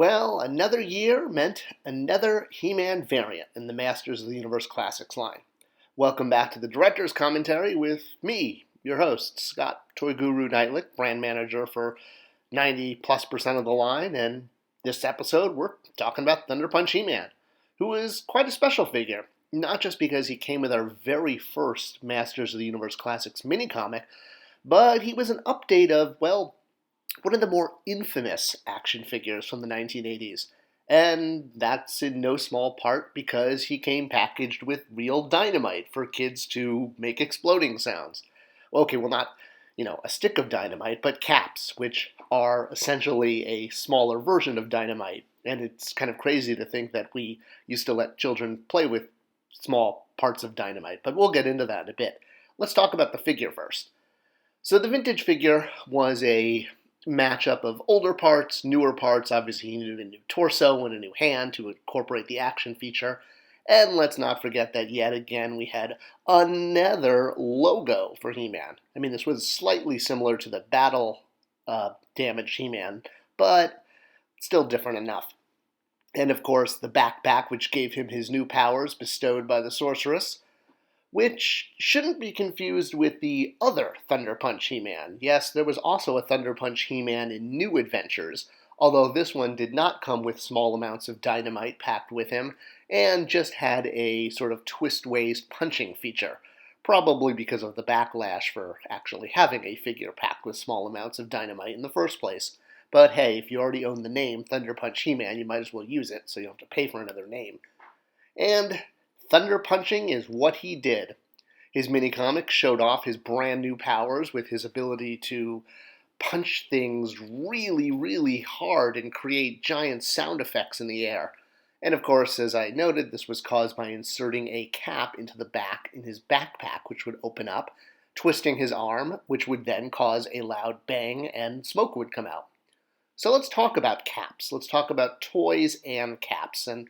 Well, another year meant another He-Man variant in the Masters of the Universe Classics line. Welcome back to the Director's Commentary with me, your host, Scott Toy Guru Neitlich, brand manager for 90+% of the line, and this episode we're talking about ThunderPunch He-Man, who is quite a special figure, not just because he came with our very first Masters of the Universe Classics mini-comic, but he was an update of, well, one of the more infamous action figures from the 1980s. And that's in no small part because he came packaged with real dynamite for kids to make exploding sounds. Okay, well, not, a stick of dynamite, but caps, which are essentially a smaller version of dynamite. And it's kind of crazy to think that we used to let children play with small parts of dynamite, but we'll get into that in a bit. Let's talk about the figure first. So the vintage figure was a matchup of older parts, newer parts. Obviously, he needed a new torso and a new hand to incorporate the action feature. And let's not forget that yet again we had another logo for He-Man. I mean, this was slightly similar to the battle damaged He-Man, but still different enough. And of course, the backpack, which gave him his new powers bestowed by the sorceress, which shouldn't be confused with the other ThunderPunch He-Man. Yes, there was also a ThunderPunch He-Man in New Adventures, although this one did not come with small amounts of dynamite packed with him, and just had a sort of twist-waist punching feature, probably because of the backlash for actually having a figure packed with small amounts of dynamite in the first place. But hey, if you already own the name ThunderPunch He-Man, you might as well use it, so you don't have to pay for another name. And thunder punching is what he did. His mini-comic showed off his brand new powers with his ability to punch things really, really hard and create giant sound effects in the air. And of course, as I noted, this was caused by inserting a cap into the back in his backpack, which would open up, twisting his arm, which would then cause a loud bang and smoke would come out. So let's talk about caps. Let's talk about toys and caps, and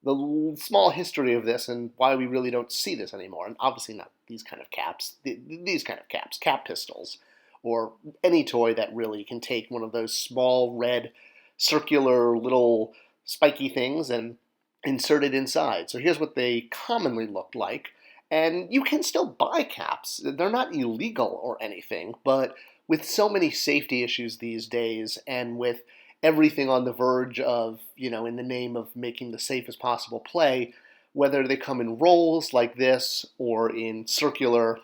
the small history of this and why we really don't see this anymore. And obviously not these kind of caps, these kind of caps, cap pistols, or any toy that really can take one of those small red circular little spiky things and insert it inside. So here's what they commonly looked like. And you can still buy caps. They're not illegal or anything, but with so many safety issues these days and with everything on the verge of, in the name of making the safest possible play, whether they come in rolls like this or in circular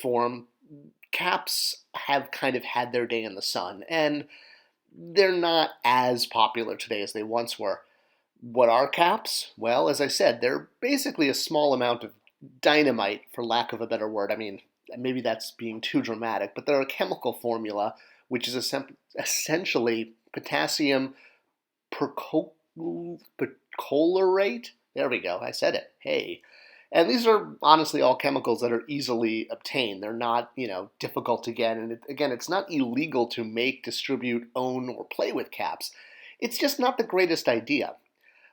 form, caps have kind of had their day in the sun, and they're not as popular today as they once were. What are caps? Well, as I said, they're basically a small amount of dynamite, for lack of a better word. I mean, maybe that's being too dramatic, but they're a chemical formula which is essentially potassium perchlorate. There we go. I said it. Hey. And these are honestly all chemicals that are easily obtained. They're not, difficult to get. And again, it's not illegal to make, distribute, own, or play with caps. It's just not the greatest idea.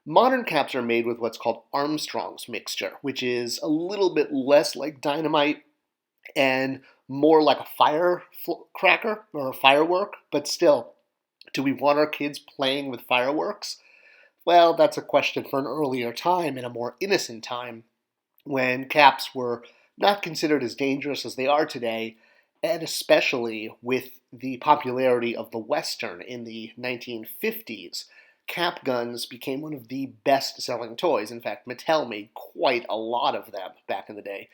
Modern caps are made with what's called Armstrong's mixture, which is a little bit less like dynamite and more like a firecracker or a firework, but still, do we want our kids playing with fireworks? Well, that's a question for an earlier time and a more innocent time when caps were not considered as dangerous as they are today, and especially with the popularity of the Western in the 1950s. Cap guns became one of the best-selling toys. In fact, Mattel made quite a lot of them back in the day.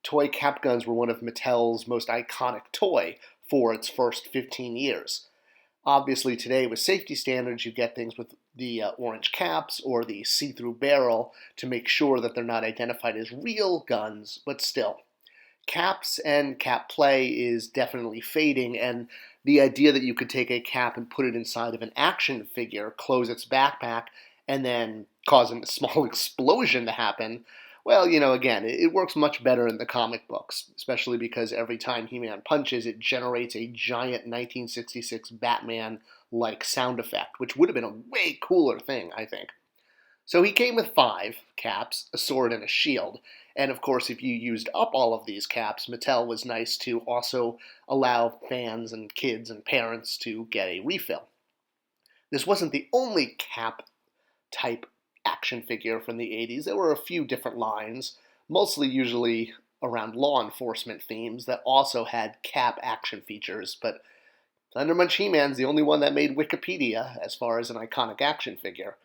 Toy cap guns were one of Mattel's most iconic toy for its first 15 years. Obviously, today with safety standards, you get things with the orange caps or the see-through barrel to make sure that they're not identified as real guns, but still. Caps and cap play is definitely fading, and the idea that you could take a cap and put it inside of an action figure, close its backpack, and then cause a small explosion to happen, well, again, it works much better in the comic books, especially because every time He-Man punches, it generates a giant 1966 Batman-like sound effect, which would have been a way cooler thing, I think. So he came with 5 caps, a sword, and a shield. And of course, if you used up all of these caps, Mattel was nice to also allow fans and kids and parents to get a refill. This wasn't the only Cap type action figure from the 80s. There were a few different lines, mostly usually around law enforcement themes, that also had Cap action features, but ThunderPunch He-Man's the only one that made Wikipedia as far as an iconic action figure.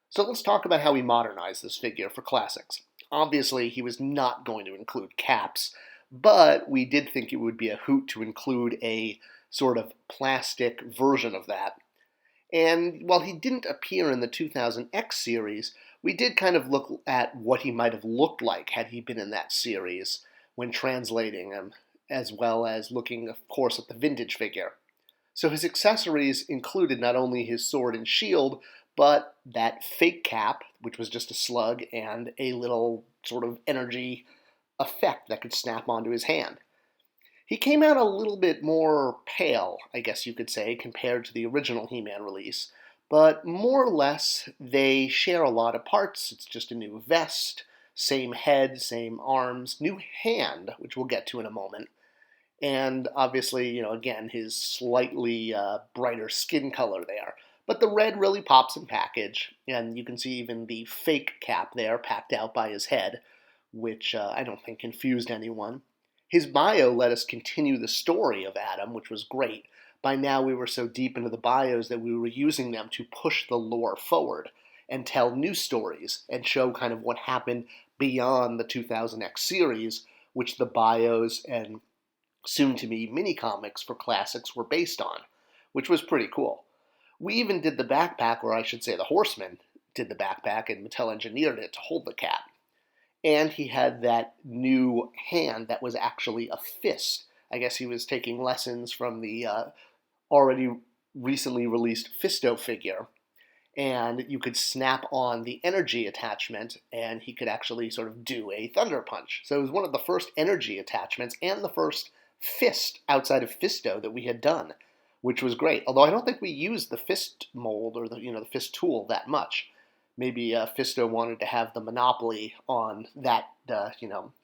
So let's talk about how we modernized this figure for classics. Obviously, he was not going to include caps, but we did think it would be a hoot to include a sort of plastic version of that. And while he didn't appear in the 2000X series, we did kind of look at what he might have looked like had he been in that series when translating him, as well as looking, of course, at the vintage figure. So his accessories included not only his sword and shield, but that fake cap, which was just a slug, and a little sort of energy effect that could snap onto his hand. He came out a little bit more pale, I guess you could say, compared to the original He-Man release, but more or less they share a lot of parts. It's just a new vest, same head, same arms, new hand, which we'll get to in a moment. And obviously, again, his slightly brighter skin color there. But the red really pops in package, and you can see even the fake cap there packed out by his head, which I don't think confused anyone. His bio let us continue the story of Adam, which was great. By now we were so deep into the bios that we were using them to push the lore forward and tell new stories and show kind of what happened beyond the 2000X series, which the bios and soon-to-be mini-comics for classics were based on, which was pretty cool. We even did the backpack, or I should say the Horseman did the backpack, and Mattel engineered it to hold the cap. And he had that new hand that was actually a fist. I guess he was taking lessons from the already recently released Fisto figure. And you could snap on the energy attachment, and he could actually sort of do a thunder punch. So it was one of the first energy attachments and the first fist outside of Fisto that we had done, which was great. Although I don't think we used the fist mold or the fist tool that much. Maybe Fisto wanted to have the monopoly on that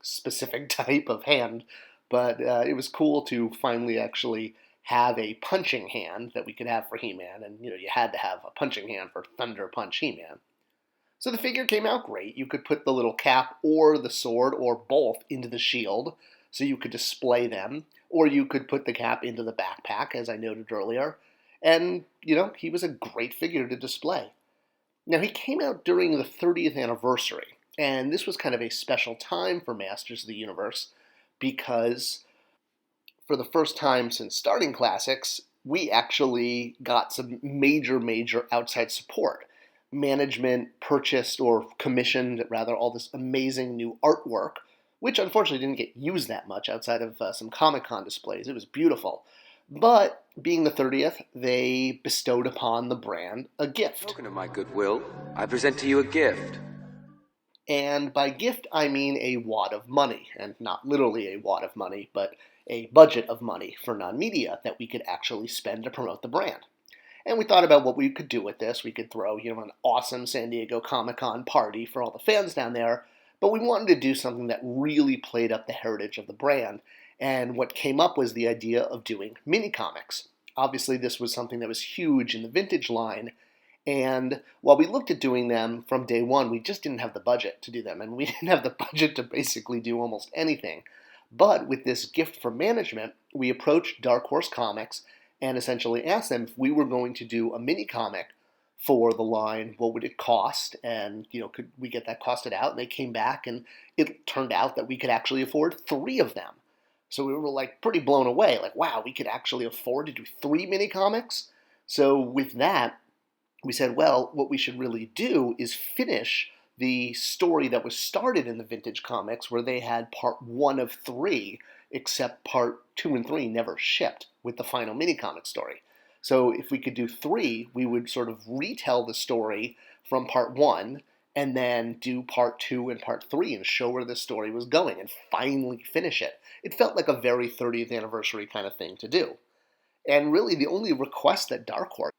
specific type of hand, but it was cool to finally actually have a punching hand that we could have for He-Man, and you had to have a punching hand for ThunderPunch He-Man. So the figure came out great. You could put the little cap or the sword or both into the shield, so you could display them, or you could put the cap into the backpack, as I noted earlier, and, he was a great figure to display. Now, he came out during the 30th anniversary, and this was kind of a special time for Masters of the Universe, because for the first time since starting Classics, we actually got some major outside support. Management purchased or commissioned, rather, all this amazing new artwork, which unfortunately didn't get used that much outside of some Comic-Con displays. It was beautiful. But being the 30th, they bestowed upon the brand a gift. Token of my goodwill, I present to you a gift. And by gift, I mean a wad of money, and not literally a wad of money, but a budget of money for non-media that we could actually spend to promote the brand. And we thought about what we could do with this. We could throw, an awesome San Diego Comic-Con party for all the fans down there, but we wanted to do something that really played up the heritage of the brand. And what came up was the idea of doing mini-comics. Obviously, this was something that was huge in the vintage line, and while we looked at doing them from day one, we just didn't have the budget to do them, and we didn't have the budget to basically do almost anything. But with this gift from management, we approached Dark Horse Comics and essentially asked them if we were going to do a mini-comic for the line, what would it cost, and could we get that costed out? And they came back, and it turned out that we could actually afford 3 of them. So we were pretty blown away, wow, we could actually afford to do 3 mini comics. So with that, we said, well, what we should really do is finish the story that was started in the vintage comics, where they had part 1 of 3, except part 2 and 3 never shipped with the final mini comic story. So if we could do 3, we would sort of retell the story from part 1, and then do part 2 and part 3 and show where the story was going and finally finish it. It felt like a very 30th anniversary kind of thing to do. And really the only request that Dark Horse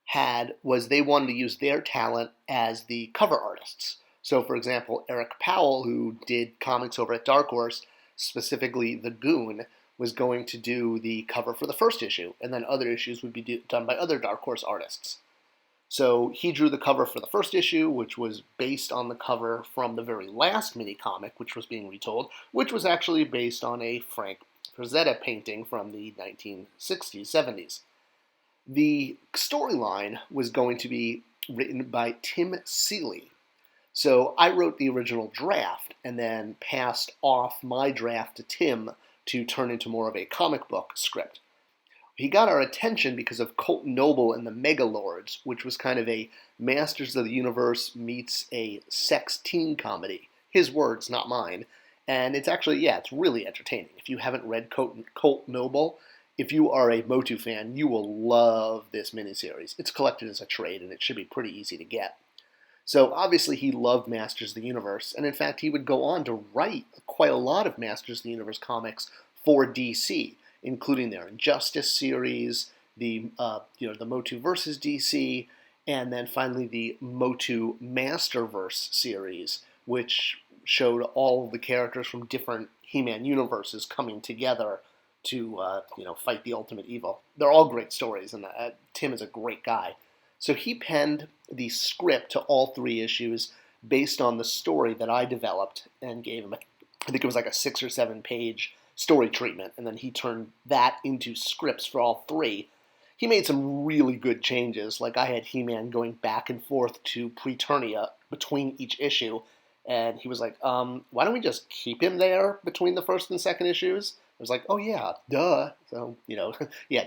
had was they wanted to use their talent as the cover artists. So for example, Eric Powell, who did comics over at Dark Horse, specifically The Goon, was going to do the cover for the first issue, and then other issues would be done by other Dark Horse artists. So he drew the cover for the first issue, which was based on the cover from the very last mini-comic, which was being retold, which was actually based on a Frank Frazetta painting from the 1960s, 70s. The storyline was going to be written by Tim Seeley. So I wrote the original draft and then passed off my draft to Tim to turn into more of a comic book script. He got our attention because of Colt Noble and the Megalords, which was kind of a Masters of the Universe meets a sex teen comedy. His words, not mine. And it's actually, it's really entertaining. If you haven't read Colt Noble, if you are a MOTU fan, you will love this miniseries. It's collected as a trade, and it should be pretty easy to get. So obviously he loved Masters of the Universe, and in fact he would go on to write quite a lot of Masters of the Universe comics for DC, including their Injustice series, the MOTU versus DC, and then finally the MOTU Masterverse series, which showed all the characters from different He-Man universes coming together to fight the ultimate evil. They're all great stories, and Tim is a great guy. So he penned the script to all 3 issues based on the story that I developed and gave him, I think it was like a 6 or 7 page story treatment, and then he turned that into scripts for all 3. He made some really good changes, like I had He-Man going back and forth to Preternia between each issue, and he was like, why don't we just keep him there between the first and second issues? I was like, oh yeah, duh. So,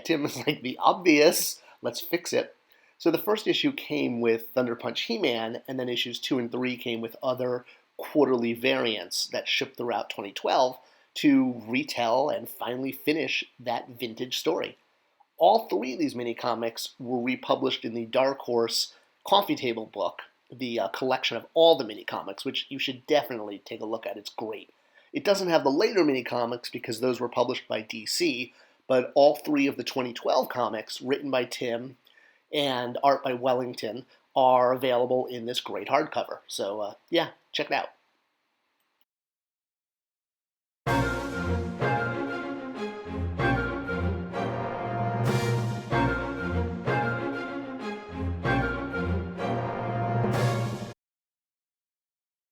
Tim was like, the obvious, let's fix it. So the first issue came with ThunderPunch He-Man, and then issues 2 and 3 came with other quarterly variants that shipped throughout 2012 to retell and finally finish that vintage story. All 3 of these mini-comics were republished in the Dark Horse Coffee Table book, the collection of all the mini-comics, which you should definitely take a look at. It's great. It doesn't have the later mini-comics because those were published by DC, but all 3 of the 2012 comics, written by Tim and art by Wellington, are available in this great hardcover. So, check it out.